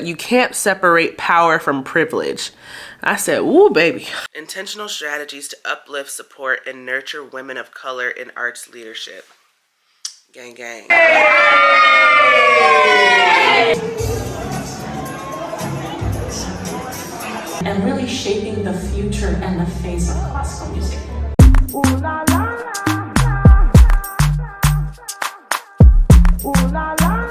You can't separate power from privilege. I said, ooh, baby. Intentional strategies to uplift, support, and nurture women of color in arts leadership. Gang, gang. And really shaping the future and the face of classical music. Ooh, la, la, la, la. Ooh, la, la.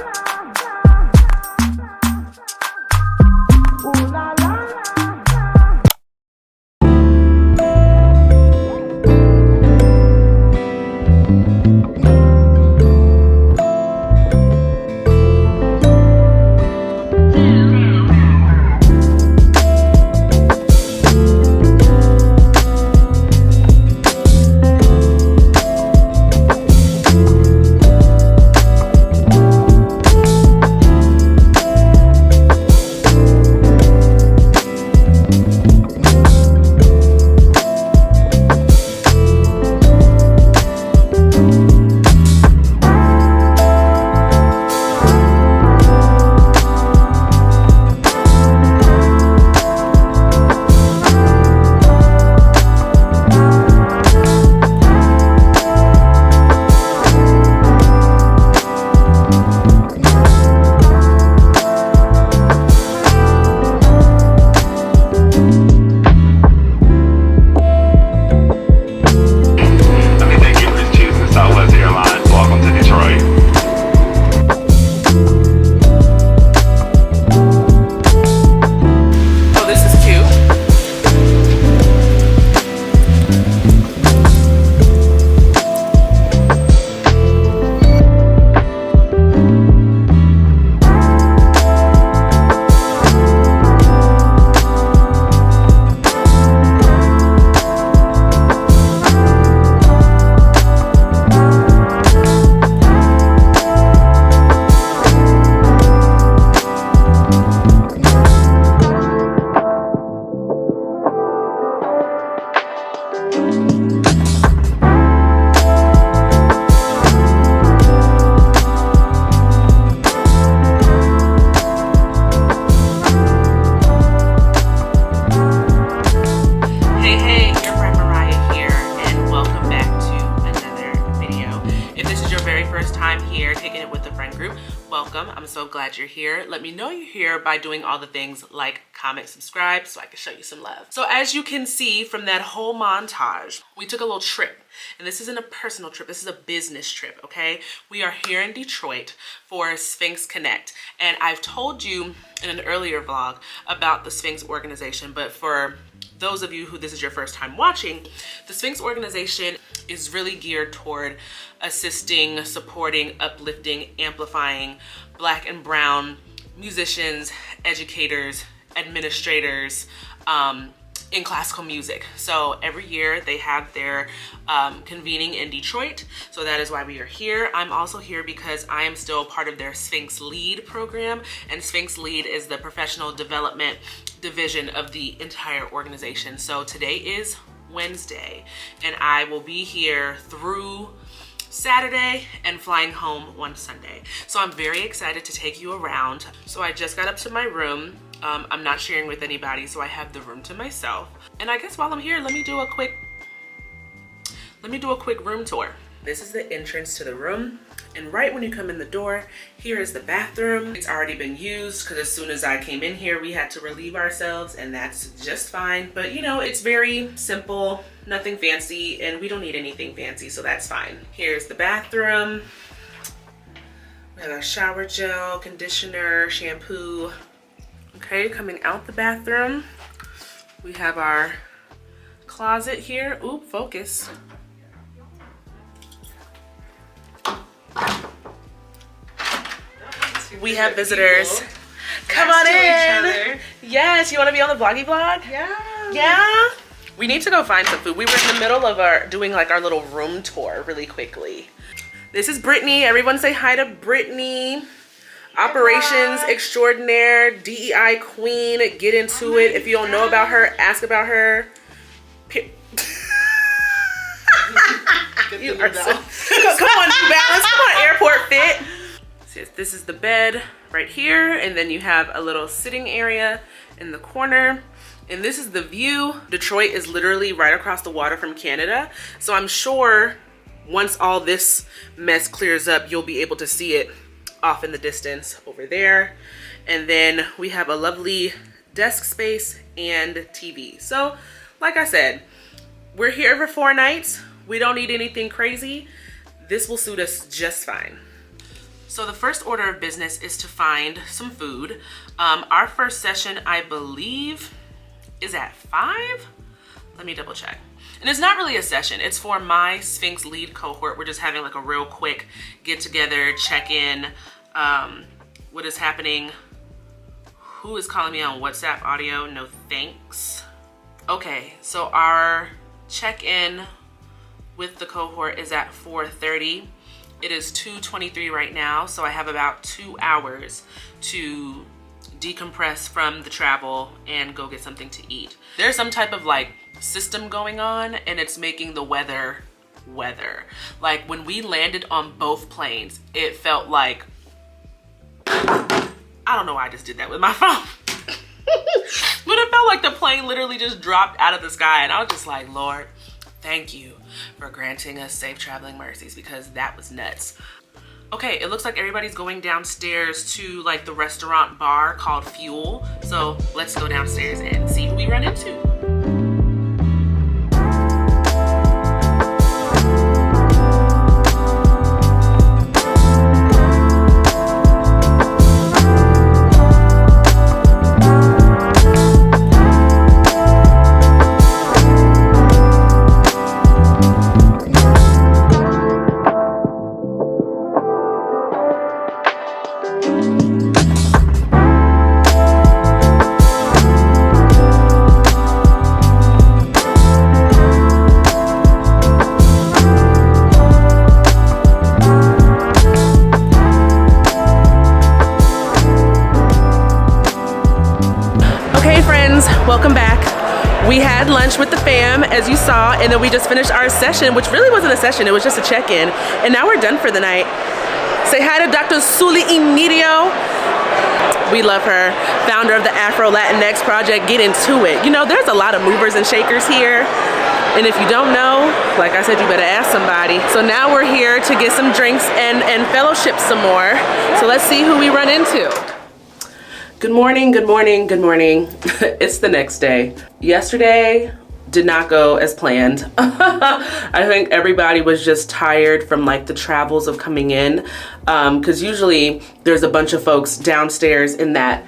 You're here. Let me know you're here by doing all the things like comment, subscribe, so I can show you some love. So as you can see from that whole montage, we took a little trip, and this isn't a personal trip, this is a business trip, okay? We are here in Detroit for SphinxCONNECT, and I've told you in an earlier vlog about the Sphinx Organization, but for those of you who this is your first time watching, the Sphinx Organization is really geared toward assisting, supporting, uplifting, amplifying Black and brown musicians, educators, administrators in classical music. So every year they have their convening in Detroit. So that is why we are here. I'm also here because I am still part of their Sphinx LEAD program, and Sphinx LEAD is the professional development division of the entire organization. So today is Wednesday, and I will be here through Saturday and flying home one Sunday. So I'm very excited to take you around. So I just got up to my room. I'm not sharing with anybody, so I have the room to myself. And I guess while I'm here, let me do a quick room tour. This is the entrance to the room. And right when you come in the door, here is the bathroom. It's already been used because as soon as I came in here, we had to relieve ourselves, and that's just fine. But you know, it's very simple, nothing fancy, and we don't need anything fancy, so that's fine. Here's the bathroom. We have our shower gel, conditioner, shampoo. Okay, coming out the bathroom, we have our closet here. Oop, focus. We have visitors. Come on in. Yes, you want to be on the vloggy vlog? Yeah. Yeah? We need to go find some food. We were in the middle of doing like our little room tour really quickly. This is Brittany. Everyone say hi to Brittany. Operations extraordinaire, DEI queen. Get into it. If you don't know about her, ask about her. You are so, come on, New Balance. Come on, airport fit. This is the bed. right here, and then you have a little sitting area in the corner. And this is the view. Detroit is literally right across the water from Canada. So I'm sure once all this mess clears up, you'll be able to see it off in the distance over there. And then we have a lovely desk space and TV. So like I said, we're here for 4 nights. We don't need anything crazy. This will suit us just fine. So the first order of business is to find some food. Our first session, I believe, is at 5. Let me double check. And it's not really a session. It's for my Sphinx LEAD cohort. We're just having like a real quick get together, check in, what is happening. Who is calling me on WhatsApp audio? No thanks. Okay, so our check-in with the cohort is at 4:30. It is 2:23 right now, so I have about 2 hours to decompress from the travel and go get something to eat. There's some type of like system going on, and it's making the weather. Like when we landed on both planes, it felt like, I don't know why I just did that with my phone. But it felt like the plane literally just dropped out of the sky, and I was just like, Lord, thank you for granting us safe traveling mercies, because that was nuts. Okay, it looks like everybody's going downstairs to like the restaurant bar called Fuel. So let's go downstairs and see who we run into. Welcome back. We had lunch with the fam, as you saw, and then we just finished our session, which really wasn't a session, it was just a check-in, and now we're done for the night. Say hi to Dr. Suli Inidio. We love her, founder of the Afro Latinx project. Get into it. You know, there's a lot of movers and shakers here, and if you don't know, like I said, you better ask somebody. So now we're here to get some drinks and fellowship some more. So let's see who we run into. Good morning, good morning, good morning. It's the next day. Yesterday did not go as planned. I think everybody was just tired from like the travels of coming in, because usually there's a bunch of folks downstairs in that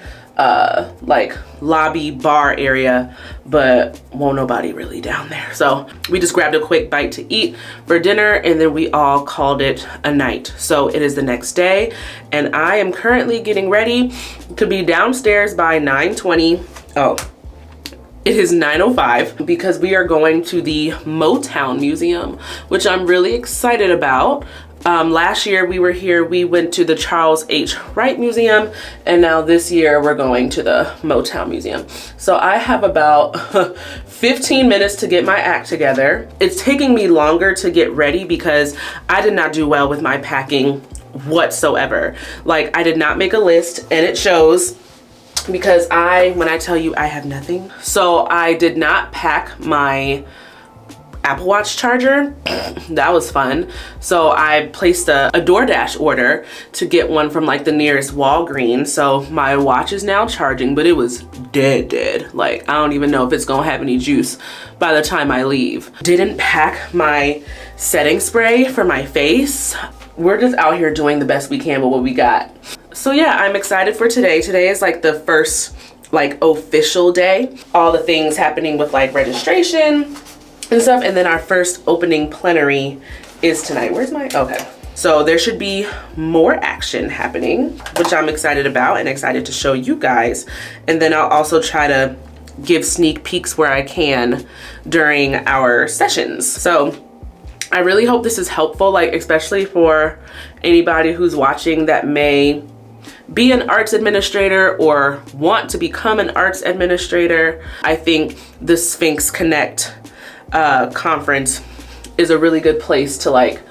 like lobby bar area, but won't nobody really down there. So we just grabbed a quick bite to eat for dinner, and then we all called it a night. So it is the next day, and I am currently getting ready to be downstairs by 9:20. Oh, it is 9:05 because we are going to the Motown Museum, which I'm really excited about. Last year we were here, we went to the Charles H. Wright Museum, and now this year we're going to the Motown Museum. So I have about 15 minutes to get my act together. It's taking me longer to get ready because I did not do well with my packing whatsoever. Like, I did not make a list, and it shows, because when I tell you I have nothing. So I did not pack my Apple Watch charger. That was fun. So I placed a DoorDash order to get one from like the nearest Walgreens. So my watch is now charging, but it was dead. Like, I don't even know if it's gonna have any juice by the time I leave. Didn't pack my setting spray for my face. We're just out here doing the best we can with what we got. So yeah, I'm excited for today. Today is like the first like official day. All the things happening with like registration and stuff, and then our first opening plenary is tonight. Where's my, okay. So there should be more action happening, which I'm excited about and excited to show you guys. And then I'll also try to give sneak peeks where I can during our sessions. So I really hope this is helpful, like especially for anybody who's watching that may be an arts administrator or want to become an arts administrator. I think the SphinxCONNECT conference is a really good place to like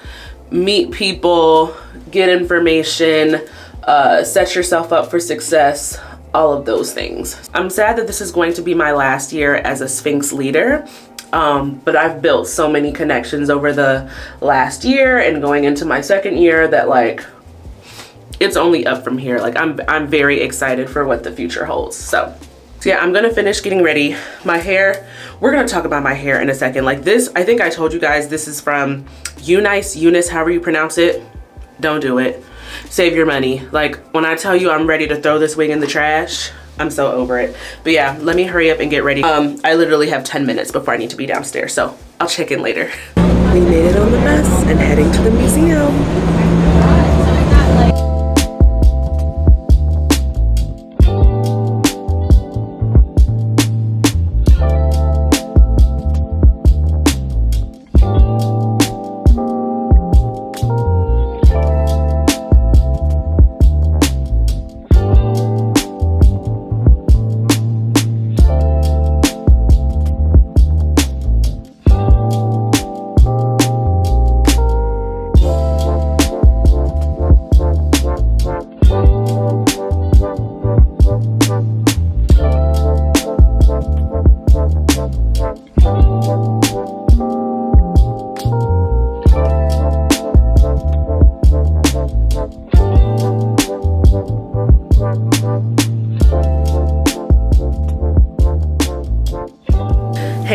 meet people, get information, set yourself up for success, all of those things. I'm sad that this is going to be my last year as a Sphinx leader, but I've built so many connections over the last year and going into my second year that like, it's only up from here. Like I'm very excited for what the future holds. So yeah, I'm gonna finish getting ready. My hair, we're gonna talk about my hair in a second. Like this, I think I told you guys, this is from Eunice, however you pronounce it. Don't do it. Save your money. Like when I tell you I'm ready to throw this wig in the trash, I'm so over it. But yeah, let me hurry up and get ready. I literally have 10 minutes before I need to be downstairs, so I'll check in later. We made it on the bus and heading to the museum.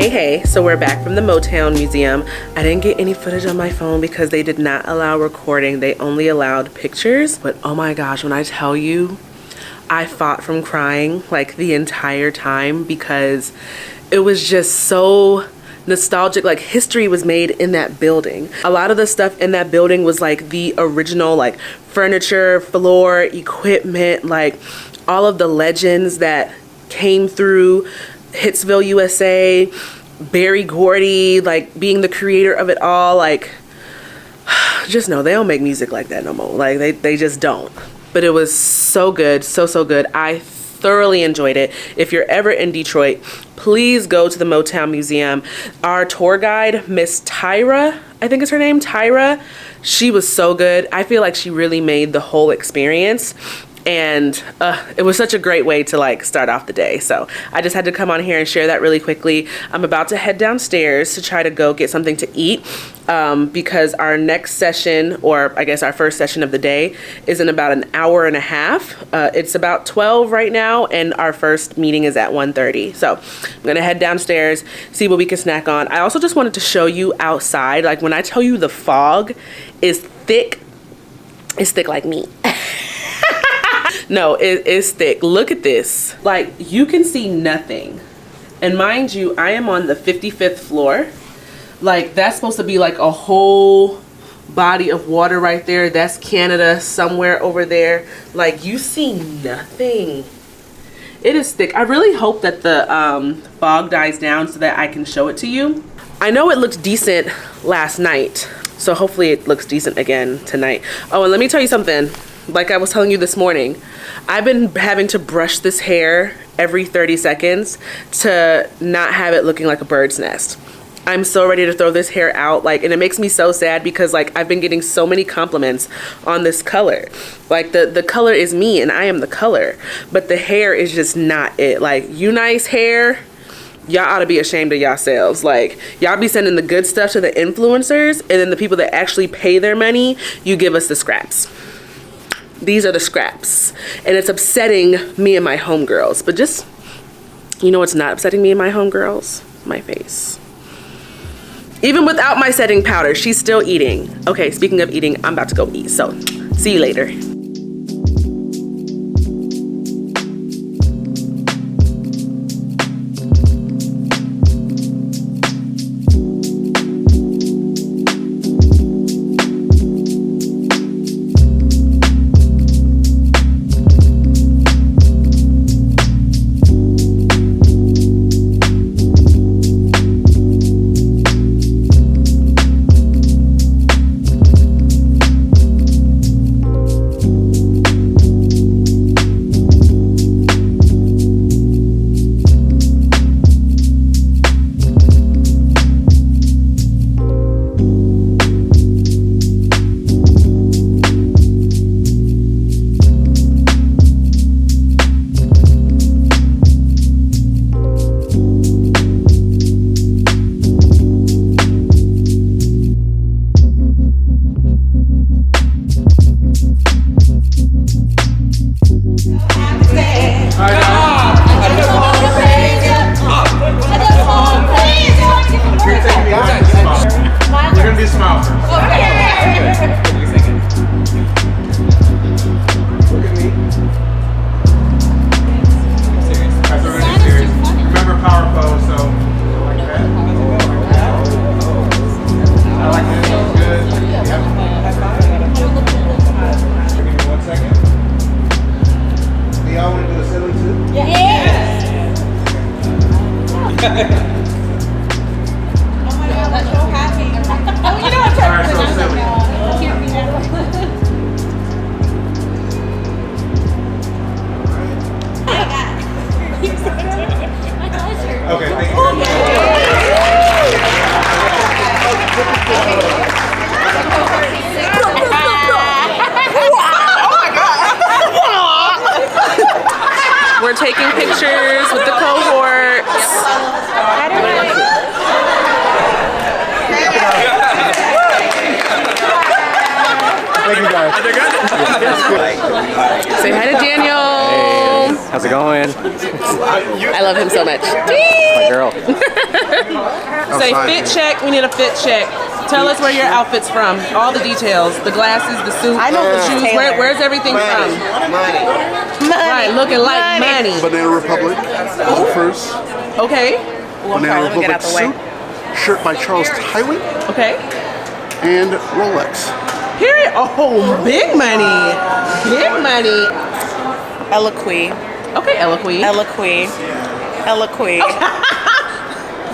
Hey, so we're back from the Motown Museum. I didn't get any footage on my phone because they did not allow recording. They only allowed pictures. But oh my gosh, when I tell you, I fought from crying like the entire time because it was just so nostalgic. Like history was made in that building. A lot of the stuff in that building was like the original like furniture, floor, equipment, like all of the legends that came through Hitsville, USA, Berry Gordy, like being the creator of it all. Like, just know they don't make music like that no more. Like they just don't. But it was so good, so good. I thoroughly enjoyed it. If you're ever in Detroit, please go to the Motown Museum. Our tour guide, Miss Tyra, I think is her name, Tyra, she was so good. I feel like she really made the whole experience. And it was such a great way to like start off the day. So I just had to come on here and share that really quickly. I'm about to head downstairs to try to go get something to eat because our next session, or I guess our first session of the day, is in about an hour and a half. It's about 12 right now, and our first meeting is at 1:30. So I'm gonna head downstairs, see what we can snack on. I also just wanted to show you outside. Like when I tell you the fog is thick, it's thick like me. No, it is thick. Look at this. Like you can see nothing. And mind you, I am on the 55th floor. Like that's supposed to be like a whole body of water right there. That's Canada somewhere over there. Like you see nothing. It is thick. I really hope that the fog dies down so that I can show it to you. I know it looked decent last night, so hopefully it looks decent again tonight. Oh, and let me tell you something. Like I was telling you this morning, I've been having to brush this hair every 30 seconds to not have it looking like a bird's nest. I'm so ready to throw this hair out, like, and it makes me so sad because like I've been getting so many compliments on this color. Like the color is me and I am the color, but the hair is just not it. Like Eunice hair, y'all ought to be ashamed of yourselves. Like y'all be sending the good stuff to the influencers, and then the people that actually pay their money, you give us the scraps. These are the scraps, and it's upsetting me and my homegirls. But just, you know what's not upsetting me and my homegirls? My face. Even without my setting powder, she's still eating. Okay, speaking of eating, I'm about to go eat, so see you later. God, that's so happy. Oh, you know what? Alright, so silly. Okay, thank you. We're taking pictures with the cohorts. Thank you guys. Say hi to Daniel. Hey, how's it going? I love him so much. My girl. Say fit check. We need a fit check. Tell us where your outfit's from. All the details. The glasses, the suit, the shoes. Where's everything from? Money. Right, looking like money. Banana Republic loafers. Okay. Banana Republic suit. Shirt by Charles Tywin. Okay. And Rolex. Period. Oh, big money. Big money. Eloquy. Okay, Eloquy. Eloquy. Eloquy.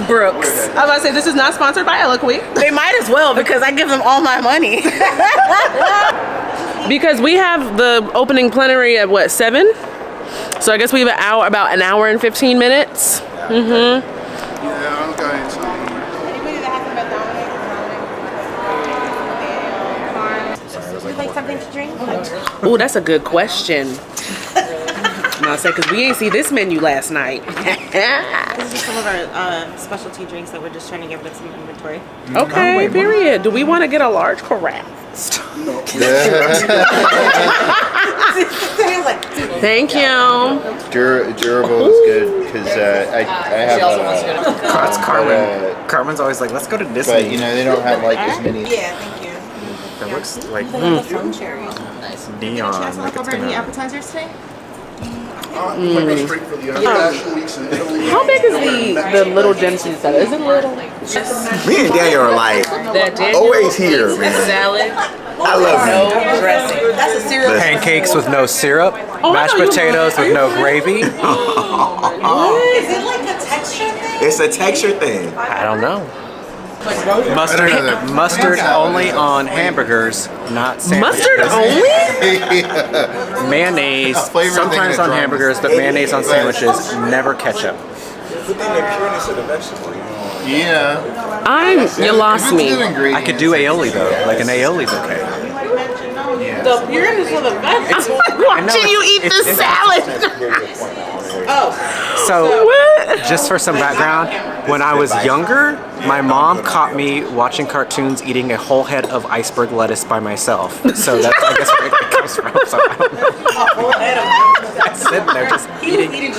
Brooks. I was about to say, this is not sponsored by Eloquy. They might as well because I give them all my money. Because we have the opening plenary at what, 7? So I guess we have about an hour and 15 minutes. Mm-hmm. Yeah, okay. So. Anybody that hasn't met Dominic? Would you like something to drink? Oh, that's a good question. I say, because we ain't see this menu last night. This is some of our specialty drinks that we're just trying to get with some inventory. Okay, period. Do we want to get a large carafe? Thank you. Durable is good because I have. That's Carmen. Carmen's always like, let's go to Disney. But you know they don't have like as many. Yeah, thank you. That looks like The fun cherries. neon. Like it's Any gonna... appetizers today? Might go straight for the international weeks in Italy. How big is the little Jensen salad? Is it little? Me and Daniel are like always here, man. Salad. I love you. Dressing. That's a cereal. Pancakes with no syrup, Oh, mashed potatoes with no gravy. Is it like a texture thing? It's a texture thing. I don't know. Mustard only on hamburgers, not sandwiches. Mustard only? Mayonnaise, Flavor thing sometimes that on draws. hamburgers, but mayonnaise on sandwiches, never ketchup. Put in the pureness of the vegetable. Yeah. You lost If it's me. good ingredients, I could do aioli though, like an aioli's okay. The pureness of the vegetables. I'm watching you eat the salad. So, just for some background, when I was younger, my mom caught me watching cartoons eating a whole head of iceberg lettuce by myself. So that's, I guess, where it comes from. So I don't know. I'm sitting there just eating.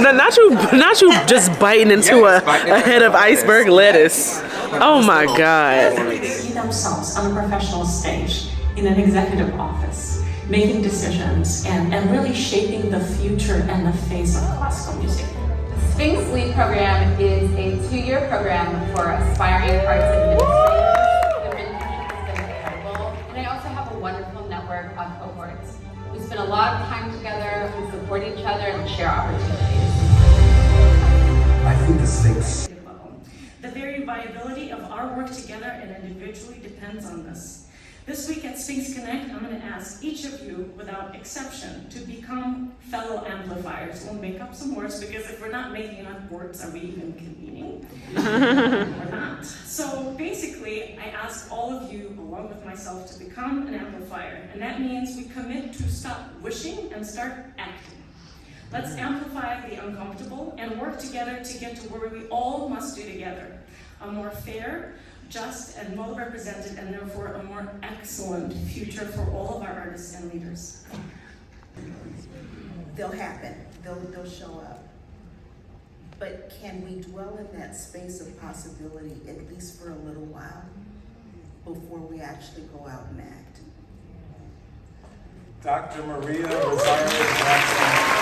No, not you just biting into a head of iceberg lettuce. Oh my God. They see themselves on a professional stage, in an executive office, making decisions and really shaping the future and the face of classical music. The Sphinx LEAD program is a 2-year program for aspiring arts administrators. The mentorship has been incredible. And I also have a wonderful network of cohorts. We spend a lot of time together, we support each other, and share opportunities. I think the Sphinx. The very viability of our work together and individually depends on this. This week at SphinxCONNECT, I'm going to ask each of you, without exception, to become fellow amplifiers. We'll make up some words because if we're not making enough words, are we even convening? We're not. So basically, I ask all of you, along with myself, to become an amplifier. And that means we commit to stop wishing and start acting. Let's amplify the uncomfortable and work together to get to where we all must do together. A more fair, just, and well-represented, and therefore a more excellent future for all of our artists and leaders. They'll happen, they'll show up. But can we dwell in that space of possibility at least for a little while before we actually go out and act? Dr. Maria Celeste.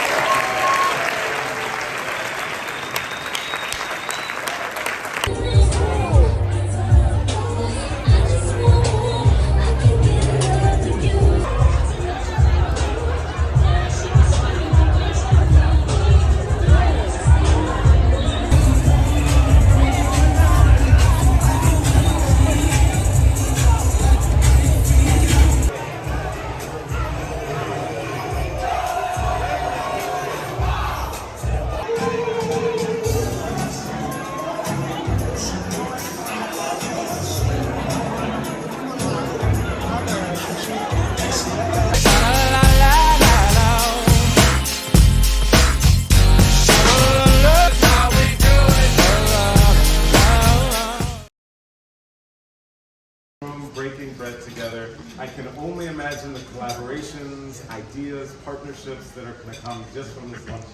ideas, partnerships that are going to come just from this luncheon,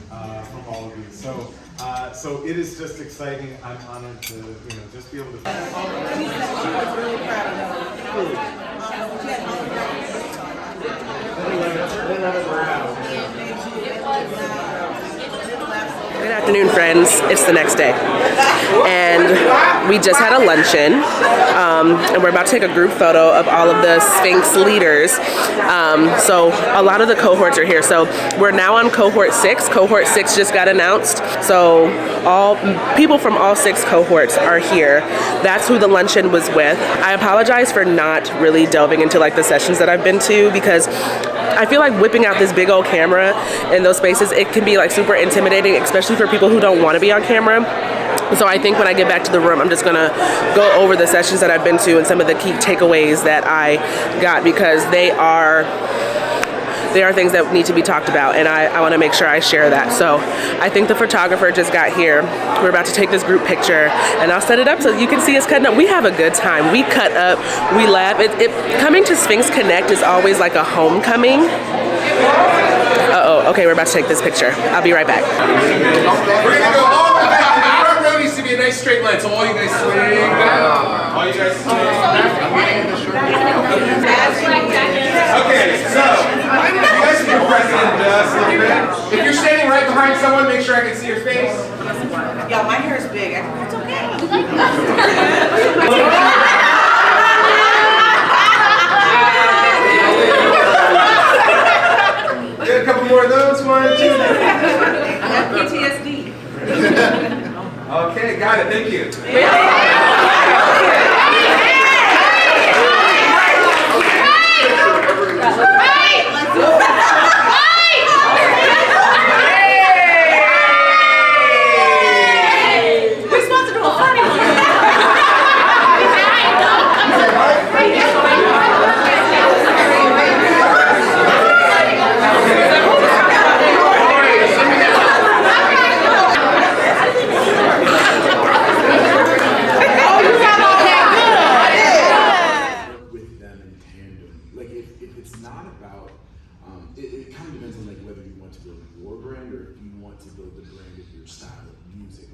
from all of you. So, so it is just exciting. I'm honored to, just be able to. Good afternoon, friends. It's the next day, and we just had a luncheon, and we're about to take a group photo of all of the Sphinx leaders. So a lot of the cohorts are here. So we're now on cohort 6. Cohort 6 just got announced. So all people from all 6 cohorts are here. That's who the luncheon was with. I apologize for not really delving into like the sessions that I've been to, because I feel like whipping out this big old camera in those spaces, it can be like super intimidating, especially for people who don't want to be on camera. So I think when I get back to the room, I'm just gonna go over the sessions that I've been to and some of the key takeaways that I got, because they are things that need to be talked about, and I want to make sure I share that. So I think the photographer just got here. We're about to take this group picture, and I'll set it up so you can see us cutting up. We have a good time. We cut up, we laugh. Coming to SphinxCONNECT is always like a homecoming. Uh-oh, okay, we're about to take this picture. I'll be right back. We're gonna go all the way back. The front row needs to be a nice straight line, so all you guys swing back. All you guys swing back. Okay, so you guys can press in just a little bit. If you're standing right behind someone, make sure I can see your face. Yeah, my hair is big. It's okay. Get a couple more of those. 1, 2. PTSD. Okay, got it. Thank you.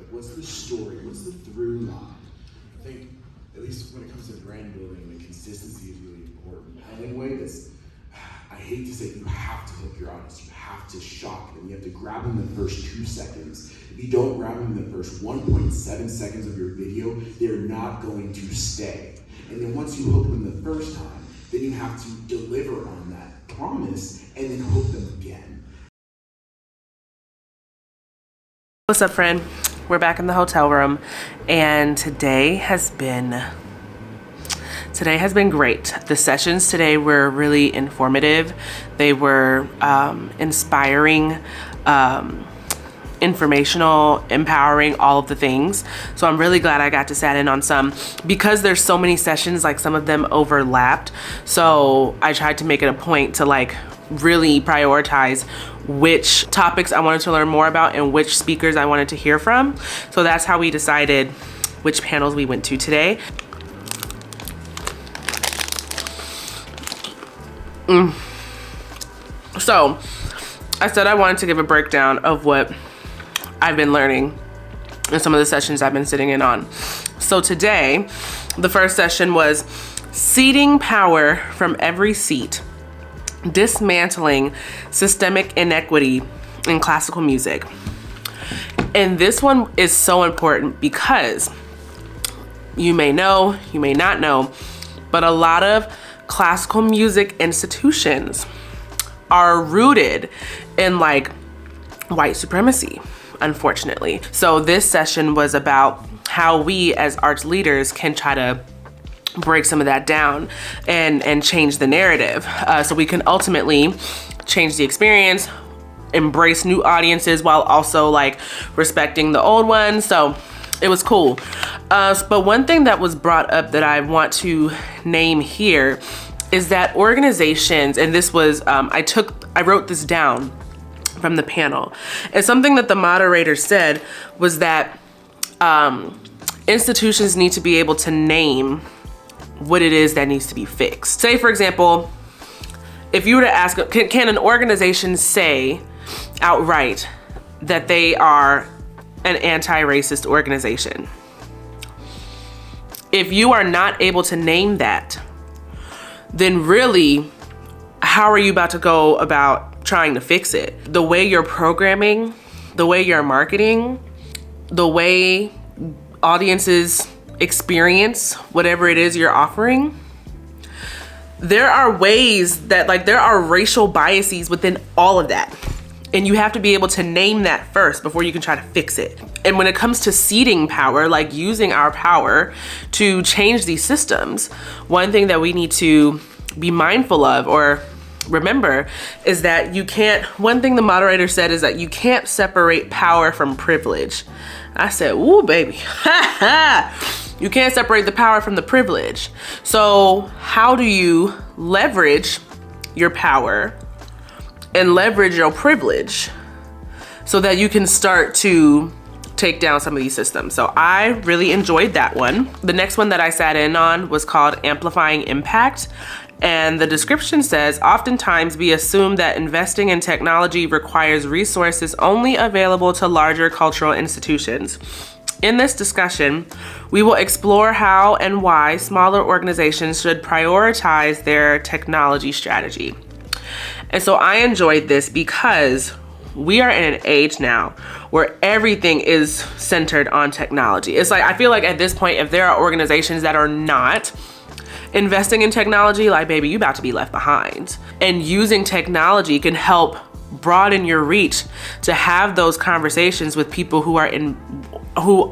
What's the story? What's the through line? I think, at least when it comes to brand building, the consistency is really important. And in a way that's, I hate to say, you have to hook your audience. You have to shock them. You have to grab them in the first 2 seconds. If you don't grab them in the first 1.7 seconds of your video, they're not going to stay. And then once you hook them the first time, then you have to deliver on that promise and then hook them again. What's up, friend? We're back in the hotel room, and today has been great. The sessions today were really informative. They were inspiring, informational, empowering, all of the things. So I'm really glad I got to sat in on some, because there's so many sessions, like some of them overlapped. So I tried to make it a point to like really prioritize which topics I wanted to learn more about and which speakers I wanted to hear from. So that's how we decided which panels we went to today. So I said I wanted to give a breakdown of what I've been learning in some of the sessions I've been sitting in on. So today, the first session was Seeding Power from Every Seat, Dismantling Systemic Inequity in Classical Music. And this one is so important because you may know, you may not know, but a lot of classical music institutions are rooted in like white supremacy, unfortunately. So this session was about how we as arts leaders can try to break some of that down and change the narrative, so we can ultimately change the experience, embrace new audiences while also like respecting the old ones. So it was cool. But one thing that was brought up that I want to name here is that organizations, and this was I wrote this down from the panel, and something that the moderator said was that institutions need to be able to name what it is that needs to be fixed. Say, for example, if you were to ask, can an organization say outright that they are an anti-racist organization? If you are not able to name that, then really, how are you about to go about trying to fix it? The way you're programming, the way you're marketing, the way audiences experience whatever it is you're offering, there are ways that, like, there are racial biases within all of that. And you have to be able to name that first before you can try to fix it. And when it comes to seeding power, like using our power to change these systems, one thing that we need to be mindful of or remember is that you can't, one thing the moderator said is that you can't separate power from privilege. I said, ooh, baby. You can't separate the power from the privilege. So how do you leverage your power and leverage your privilege so that you can start to take down some of these systems? So I really enjoyed that one. The next one that I sat in on was called Amplifying Impact. And the description says, oftentimes we assume that investing in technology requires resources only available to larger cultural institutions. In this discussion, we will explore how and why smaller organizations should prioritize their technology strategy. And so I enjoyed this because we are in an age now where everything is centered on technology. It's like, I feel like at this point, if there are organizations that are not investing in technology, like, baby, you about to be left behind. And using technology can help broaden your reach to have those conversations with people who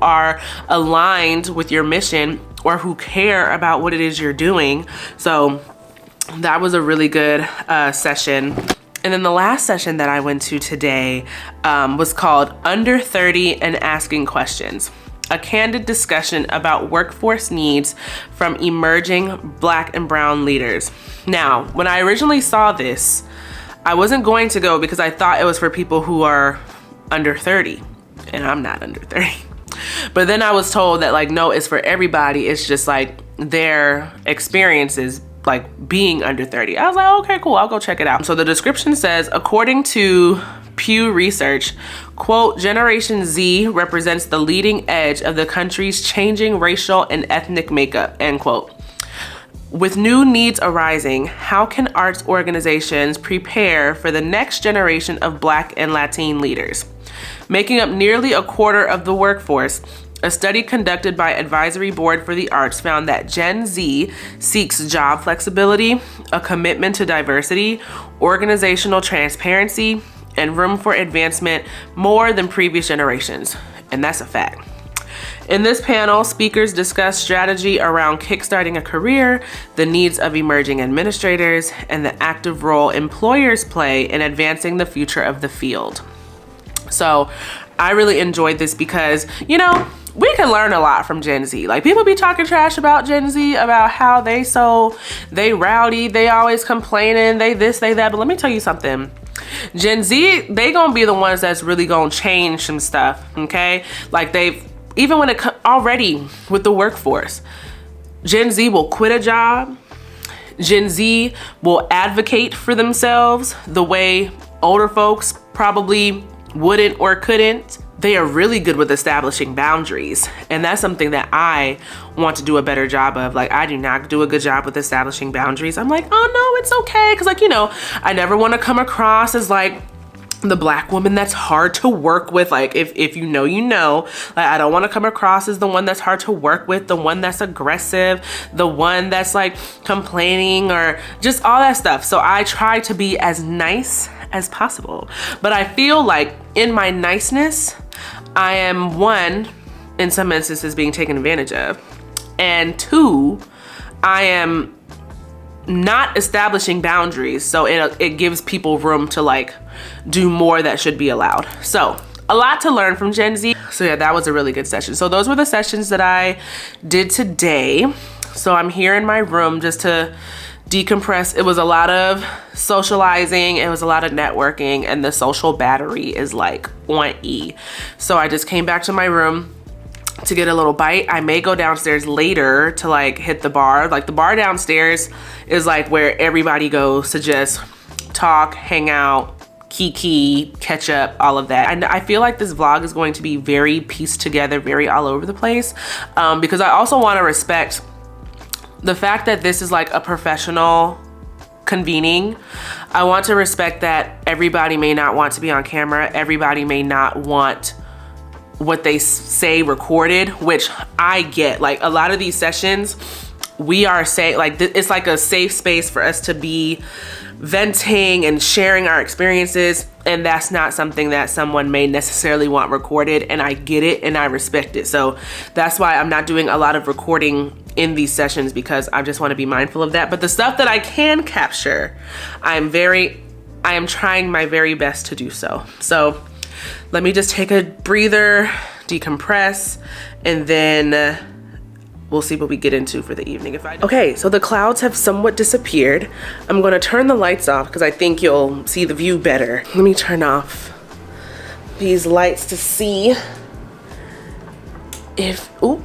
are aligned with your mission or who care about what it is you're doing. So that was a really good session. And then the last session that I went to today was called Under 30 and Asking Questions, a candid discussion about workforce needs from emerging Black and brown leaders. Now, when I originally saw this, I wasn't going to go because I thought it was for people who are under 30, and I'm not under 30. But then I was told that, like, no, it's for everybody. It's just like their experiences like being under 30. I was like, okay, cool, I'll go check it out. So the description says, according to Pew Research, quote, Generation Z represents the leading edge of the country's changing racial and ethnic makeup, end quote. With new needs arising, how can arts organizations prepare for the next generation of Black and Latin leaders? Making up nearly a quarter of the workforce, a study conducted by Advisory Board for the Arts found that Gen Z seeks job flexibility, a commitment to diversity, organizational transparency, and room for advancement more than previous generations. And that's a fact. In this panel, speakers discuss strategy around kickstarting a career, the needs of emerging administrators, and the active role employers play in advancing the future of the field. So I really enjoyed this because, you know, we can learn a lot from Gen Z. Like, people be talking trash about Gen Z, about how they rowdy, they always complaining, they this, they that. But let me tell you something. Gen Z, they gonna be the ones that's really gonna change some stuff, okay? Like, even when it already with the workforce, Gen Z will quit a job. Gen Z will advocate for themselves the way older folks probably wouldn't or couldn't. They are really good with establishing boundaries. And that's something that I want to do a better job of. Like, I do not do a good job with establishing boundaries. I'm like, oh no, it's okay. Cause, like, you know, I never want to come across as like the Black woman that's hard to work with. Like, if you know, you know. Like, I don't want to come across as the one that's hard to work with, the one that's aggressive, the one that's like complaining, or just all that stuff. So I try to be as nice as possible. But I feel like in my niceness, I am, one, in some instances being taken advantage of, and two, I am not establishing boundaries. So it gives people room to like do more that should be allowed. So a lot to learn from Gen Z. So yeah, that was a really good session. So those were the sessions that I did today. So I'm here in my room just to decompress. It was a lot of socializing, it was a lot of networking, and the social battery is like on E. So I just came back to my room, to get a little bite. I may go downstairs later to like hit the bar. Like the bar downstairs is like where everybody goes to just talk, hang out, kiki, catch up, all of that. And I feel like this vlog is going to be very pieced together, very all over the place, because I also want to respect the fact that this is like a professional convening. I want to respect that everybody may not want to be on camera. Everybody may not want what they say recorded, which I get. Like a lot of these sessions, we are saying like it's like a safe space for us to be venting and sharing our experiences, and that's not something that someone may necessarily want recorded, and I get it and I respect it. So that's why I'm not doing a lot of recording in these sessions, because I just want to be mindful of that. But the stuff that I can capture, I am trying my very best to do so. So let me just take a breather, decompress, and then we'll see what we get into for the evening. Okay, so the clouds have somewhat disappeared. I'm gonna turn the lights off because I think you'll see the view better. Let me turn off these lights to see if, ooh,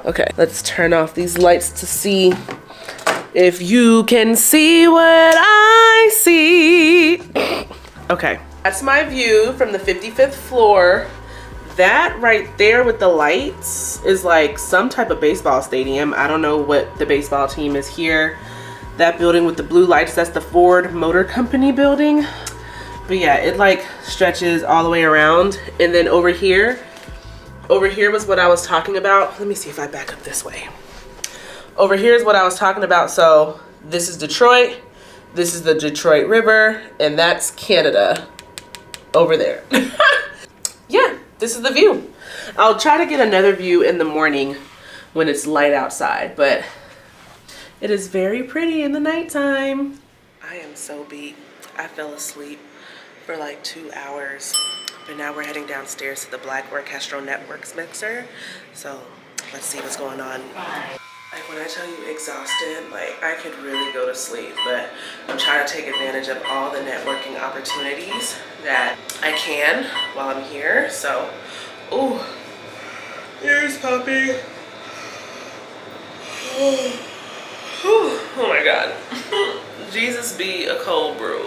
okay, let's turn off these lights to see if you can see what I see. Okay, that's my view from the 55th floor. That right there with the lights is like some type of baseball stadium. I don't know what the baseball team is here. That building with the blue lights, that's the Ford Motor Company building. But yeah, it like stretches all the way around. And then over here was what I was talking about. Let me see if I back up this way. Over here is what I was talking about. So this is Detroit. This is the Detroit River, and that's Canada over there. Yeah. This is the view. I'll try to get another view in the morning when it's light outside, but it is very pretty in the nighttime. I am so beat. I fell asleep for like 2 hours, but now we're heading downstairs to the Black Orchestral Networks mixer. So let's see what's going on. Like when I tell you exhausted, like I could really go to sleep, but I'm trying to take advantage of all the networking opportunities that I can while I'm here. So, ooh, here's Puppy. Oh my God. Jesus be a cold brew,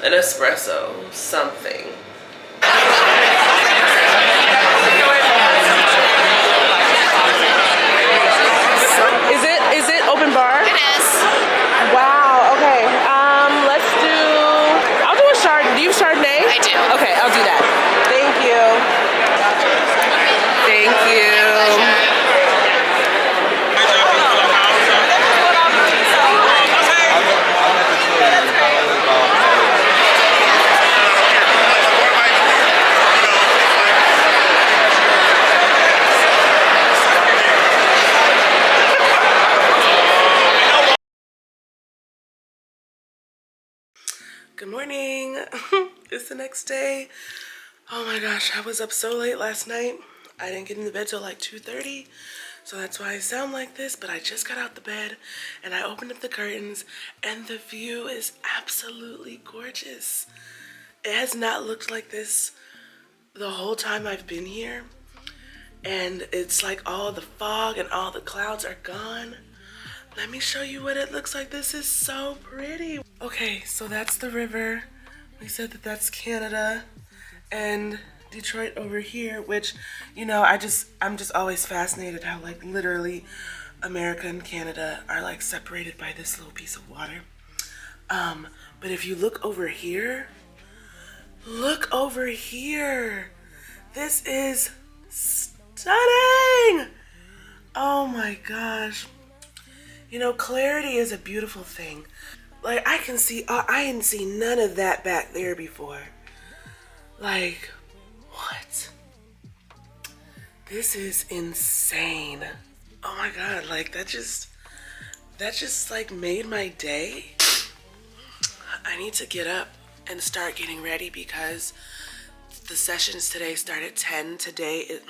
an espresso, something. Is it open bar? It is. Wow, okay. Let's do, I'll do a Chardonnay. Do you have Chardonnay? I do. Okay, I'll do that. Thank you. Thank you. Good morning. It's the next day. Oh my gosh, I was up so late last night. I didn't get into bed till like 2:30, so that's why I sound like this, but I just got out the bed and I opened up the curtains and the view is absolutely gorgeous. It has not looked like this the whole time I've been here, and it's like all the fog and all the clouds are gone. Let me show you what it looks like. This is so pretty. Okay, so that's the river. We said that that's Canada, and Detroit over here, which, you know, I'm just always fascinated how like literally America and Canada are like separated by this little piece of water. But if you look over here, this is stunning. Oh my gosh. You know, clarity is a beautiful thing. Like I can see, I didn't see none of that back there before. Like, what? This is insane. Oh my God, like that just like made my day. I need to get up and start getting ready because the sessions today start at 10. Today,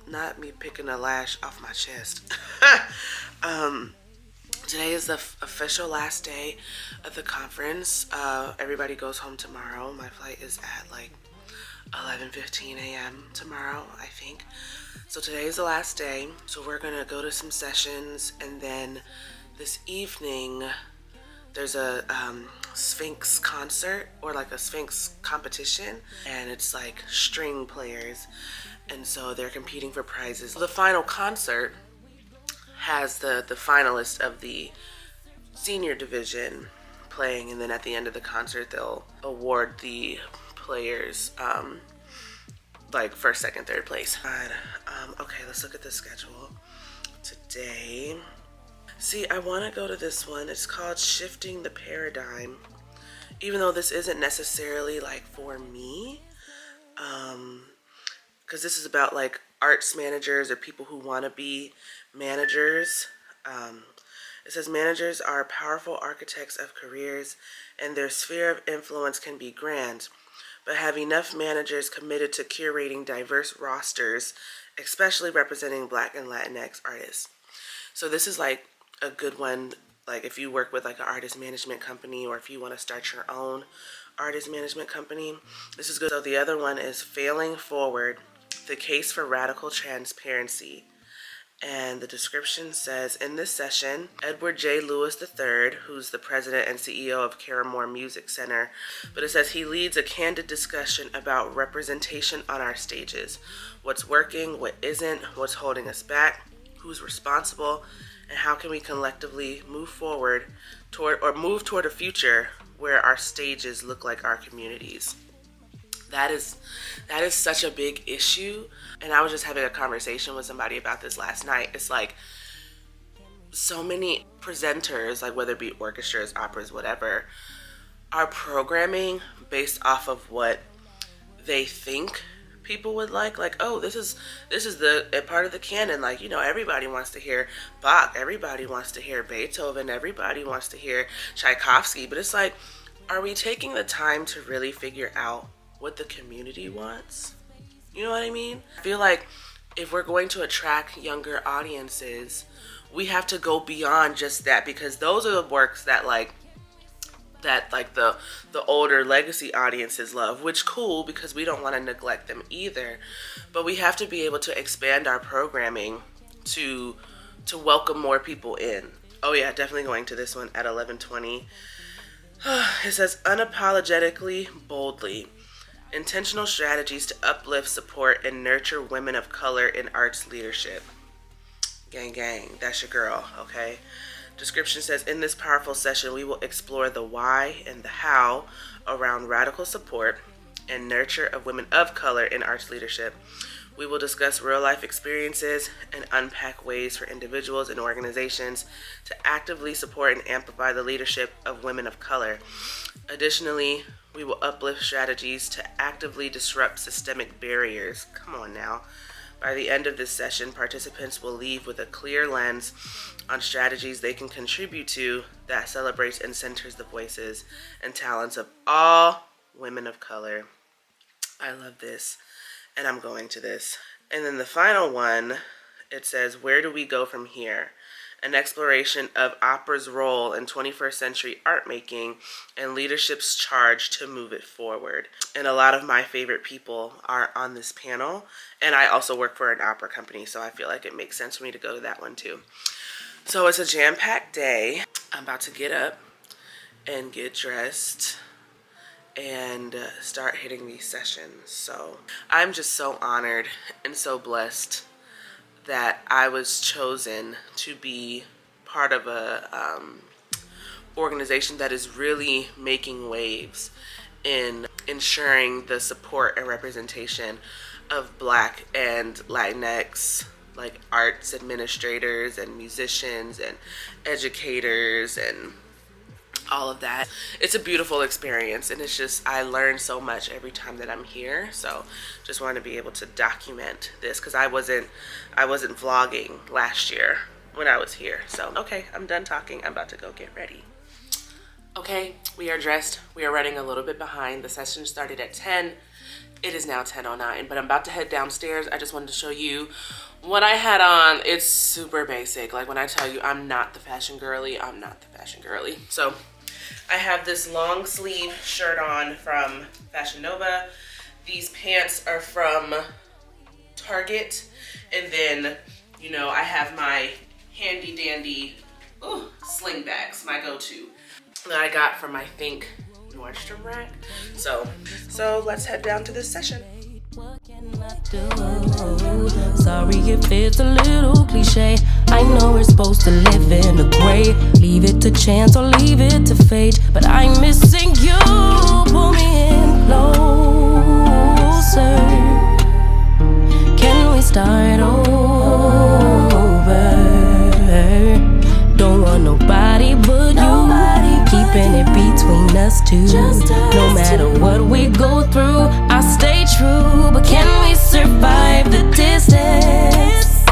not me picking a lash off my chest. Today is the official last day of the conference. Everybody goes home tomorrow. My flight is at like 11:15 a.m. tomorrow, I think. So today is the last day. So we're gonna go to some sessions, and then this evening there's a Sphinx concert, or like a Sphinx competition, and it's like string players, and so they're competing for prizes. The final concert has the finalists of the senior division playing, and then at the end of the concert they'll award the players like first, second, third place. Okay, let's look at the schedule today. See, I want to go to this one. It's called Shifting the Paradigm, even though this isn't necessarily like for me, because this is about like arts managers or people who want to be managers. It says managers are powerful architects of careers, and their sphere of influence can be grand, but have enough managers committed to curating diverse rosters, especially representing Black and Latinx artists. So this is like a good one, like if you work with like an artist management company, or if you want to start your own artist management company, this is good. So the other one is Failing Forward, the Case for Radical Transparency. And the description says, in this session, Edward J. Lewis III, who's the president and CEO of Caramore Music Center, but it says he leads a candid discussion about representation on our stages, what's working, what isn't, what's holding us back, who's responsible, and how can we collectively move forward toward a future where our stages look like our communities. That is such a big issue. And I was just having a conversation with somebody about this last night. It's like so many presenters, like whether it be orchestras, operas, whatever, are programming based off of what they think people would like, oh, this is a part of the canon, like, you know, everybody wants to hear Bach, everybody wants to hear Beethoven, everybody wants to hear Tchaikovsky. But it's like, are we taking the time to really figure out what the community wants? You know what I mean? I feel like if we're going to attract younger audiences, we have to go beyond just that, because those are the works that the older legacy audiences love, which cool, because we don't want to neglect them either. But we have to be able to expand our programming to welcome more people in. Oh yeah, definitely going to this one at 11:20. It says unapologetically, boldly. Intentional strategies to uplift, support, and nurture women of color in arts leadership. Gang, gang, that's your girl, okay? Description says, in this powerful session, we will explore the why and the how around radical support and nurture of women of color in arts leadership. We will discuss real-life experiences and unpack ways for individuals and organizations to actively support and amplify the leadership of women of color. Additionally, we will uplift strategies to actively disrupt systemic barriers. Come on now. By the end of this session, participants will leave with a clear lens on strategies they can contribute to that celebrates and centers the voices and talents of all women of color. I love this, and I'm going to this. And then the final one, it says, where do we go from here? An exploration of opera's role in 21st century art making and leadership's charge to move it forward. And a lot of my favorite people are on this panel. And I also work for an opera company, so I feel like it makes sense for me to go to that one too. So it's a jam-packed day. I'm about to get up and get dressed and start hitting these sessions. So I'm just so honored and so blessed that I was chosen to be part of a organization that is really making waves in ensuring the support and representation of Black and Latinx, like arts administrators and musicians and educators and all of that. It's a beautiful experience, and it's just, I learn so much every time that I'm here. So just want to be able to document this, because I wasn't vlogging last year when I was here. So okay, I'm done talking. I'm about to go get ready. Okay, we are dressed. We are running a little bit behind. The session started at 10. It is now 10:09, but I'm about to head downstairs. I just wanted to show you what I had on. It's super basic. Like when I tell you I'm not the fashion girly, I'm not the fashion girly. So I have this long sleeve shirt on from Fashion Nova. These pants are from Target. And then, you know, I have my handy dandy sling bags, my go-to, that I got from, I think, Nordstrom rack. So let's head down to this session. What can I do? Sorry if it's a little cliche. I know we're supposed to live in the gray. Leave it to chance or leave it to fate. But I'm missing you. Pull me in closer. Can we start over? Don't want nobody but you. Keeping it between us two. No matter what we go through, I stay true. But can we survive the distance?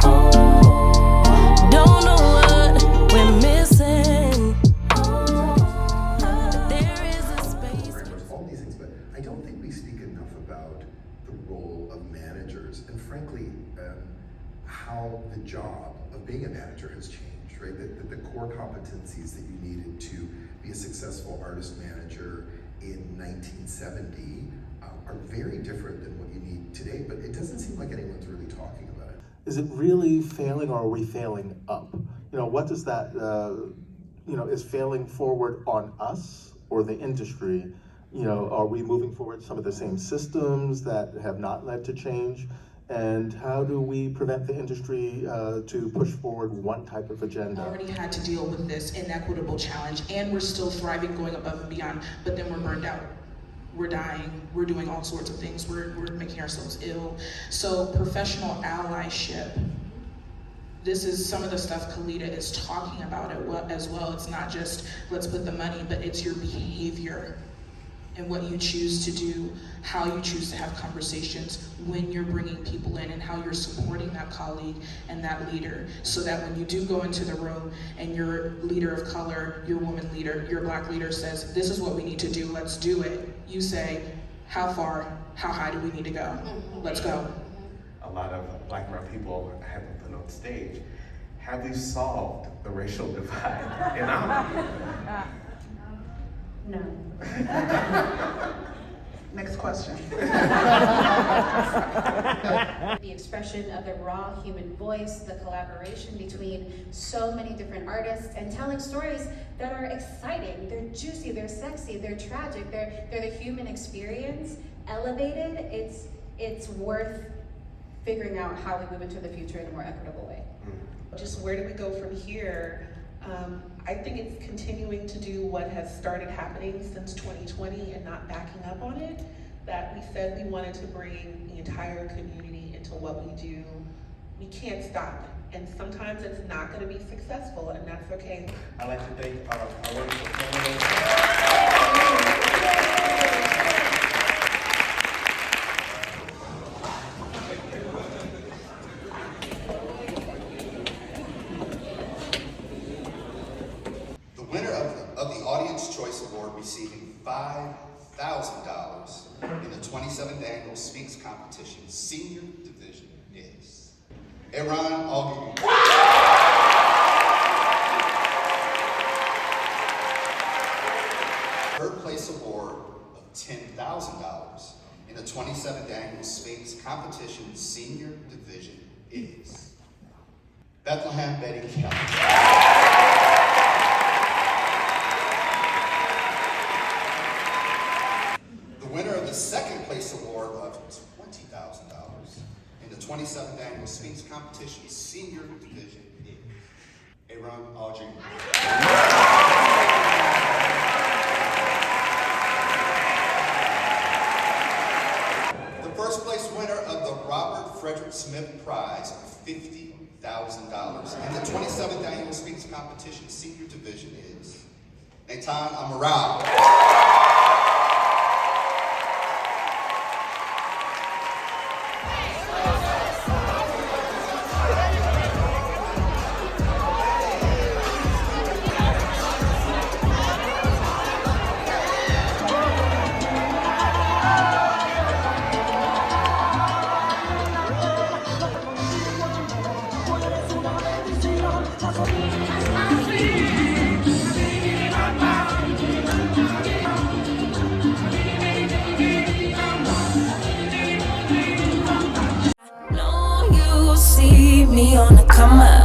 Don't know what we're missing. But there is a space. All these things, but I don't think we speak enough about the role of managers and frankly, how the job of being a manager has changed, right? The core competencies that you needed to be a successful artist manager in 1970 are very different than what you need today, but it doesn't seem like anyone's really talking about it. Is it really failing or are we failing up? You know, what does that, is failing forward on us or the industry? You know, are we moving forward some of the same systems that have not led to change? And how do we prevent the industry to push forward one type of agenda? We already had to deal with this inequitable challenge, and we're still thriving, going above and beyond, but then we're burned out. We're dying, we're doing all sorts of things, we're making ourselves ill. So professional allyship, this is some of the stuff Kalita is talking about as well. It's not just let's put the money, but it's your behavior and what you choose to do, how you choose to have conversations, when you're bringing people in, and how you're supporting that colleague and that leader, so that when you do go into the room and your leader of color, your woman leader, your Black leader says, this is what we need to do, let's do it. You say, how far, how high do we need to go? Let's go. A lot of Black and brown people haven't been on stage. Have we solved the racial divide in our No. Next question. The expression of the raw human voice, the collaboration between so many different artists, and telling stories that are exciting, they're juicy, they're sexy, they're tragic, they're the human experience, elevated. It's worth figuring out how we move into the future in a more equitable way. Just where do we go from here? I think it's continuing to do what has started happening since 2020 and not backing up on it. That we said we wanted to bring the entire community into what we do. We can't stop. And sometimes it's not going to be successful, and that's okay. I'd like to thank our wonderful panelists. Receiving $5,000 in the 27th Annual Sphinx Competition Senior Division is Aaron Augie. Third place award of $10,000 in the 27th Annual Sphinx Competition Senior Division is Bethlehem Betty Kelly. Second place award of $20,000 in the 27th Annual Sphinx Competition Senior Division is Aaron Audrey. The first place winner of the Robert Frederick Smith Prize of $50,000 in the 27th Annual Sphinx Competition Senior Division is Nathan Amaral. me on the come up.